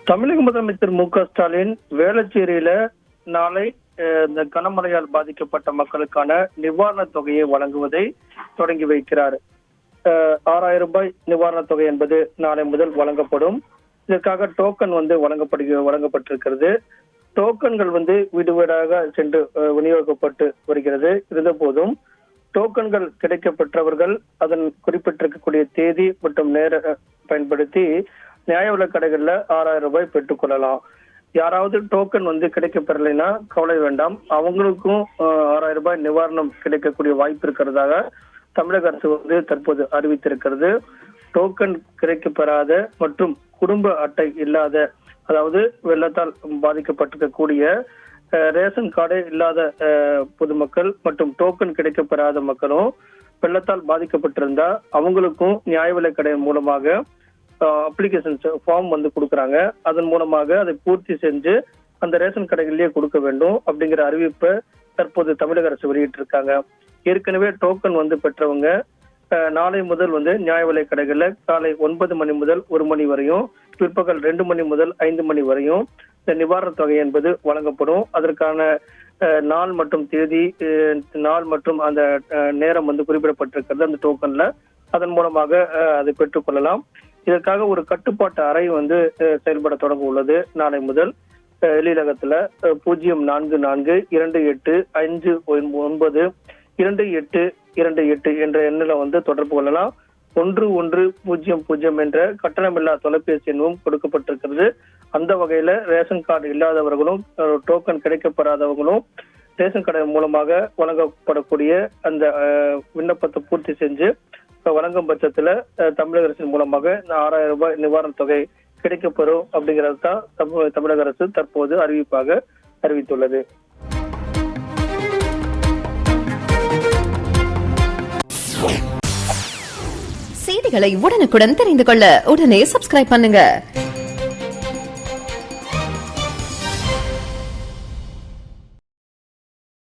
தமிழக முதலமைச்சர் மு.க.ஸ்டாலின் வேளச்சேரியில நாளை இந்த கனமழையால் பாதிக்கப்பட்ட மக்களுக்கான நிவாரண தொகையை வழங்குவதை தொடங்கி வைக்கிறார். 6,000 ரூபாய் நிவாரண தொகை என்பது நாளை முதல் வழங்கப்படும். இதற்காக டோக்கன் வழங்கப்பட்டிருக்கிறது. டோக்கன்கள் வீடு வீடாக சென்று விநியோகிக்கப்பட்டு வருகிறது. இருந்த போதும் டோக்கன்கள் கிடைக்கப்பெற்றவர்கள் அதன் குறிப்பிட்டிருக்கக்கூடிய தேதி மற்றும் நேர பயன்படுத்தி நியாய விலைக் கடைகள்ல 6,000 ரூபாய் பெற்றுக் கொள்ளலாம். யாராவது டோக்கன் கிடைக்க பெறலைன்னா கவலை வேண்டாம், அவங்களுக்கும் 6,000 ரூபாய் நிவாரணம் கிடைக்கக்கூடிய வாய்ப்பு இருக்கிறதாக தமிழக அரசு தற்போது அறிவித்திருக்கிறது. டோக்கன் கிடைக்க பெறாத மற்றும் குடும்ப அட்டை இல்லாத, அதாவது வெள்ளத்தால் பாதிக்கப்பட்டிருக்கக்கூடிய ரேஷன் கார்டு இல்லாத பொதுமக்கள் மற்றும் டோக்கன் கிடைக்க பெறாத மக்களும் வெள்ளத்தால் பாதிக்கப்பட்டிருந்தா அவங்களுக்கும் நியாய விலைக் கடை மூலமாக அப்ளிகேஷன் ஃபார்ம் கொடுக்குறாங்க. அதன் மூலமாக அதை பூர்த்தி செஞ்சு அந்த ரேஷன் கடைகளிலேயே கொடுக்க வேண்டும் அப்படிங்கிற அறிவிப்பை தற்போது தமிழக அரசு வெளியிட்டிருக்காங்க. ஏற்கனவே டோக்கன் பெற்றவங்க நாளை முதல் நியாய விலைக் கடைகள்ல காலை 9 மணி முதல் 1 மணி வரையும், பிற்பகல் 2 மணி முதல் 5 மணி வரையும் இந்த நிவாரண தொகை என்பது வழங்கப்படும். அதற்கான நாள் மற்றும் தேதி, நாள் மற்றும் அந்த நேரம் குறிப்பிடப்பட்டிருக்கிறது அந்த டோக்கன்ல. அதன் மூலமாக அதை பெற்றுக் கொள்ளலாம். இதற்காக ஒரு கட்டுப்பாட்டு அறை செயல்பட தொடங்க உள்ளது. நாளை முதல் எழிலகத்துல 042825992828 என்ற எண்ணில் தொடர்பு கொள்ளலாம். 1100 என்ற கட்டணமில்லா தொலைபேசி எண்ணும் கொடுக்கப்பட்டிருக்கிறது. அந்த வகையில ரேஷன் கார்டு இல்லாதவர்களும் டோக்கன் கிடைக்கப்பெறாதவர்களும் ரேஷன் கடை மூலமாக வழங்கப்படக்கூடிய அந்த விண்ணப்பத்தை பூர்த்தி செஞ்சு வழங்கும் பட்சத்துல தமிழக அரசின் மூலமாக 6,000 ரூபாய் நிவாரண தொகை கிடைக்கப்பெறும் அப்படிங்கிறது தான் தமிழக அரசு தற்போது அறிவிப்பாக அறிவித்துள்ளது. செய்திகளை உடனுக்குடன் தெரிந்து கொள்ள உடனே சப்ஸ்கிரைப் பண்ணுங்க.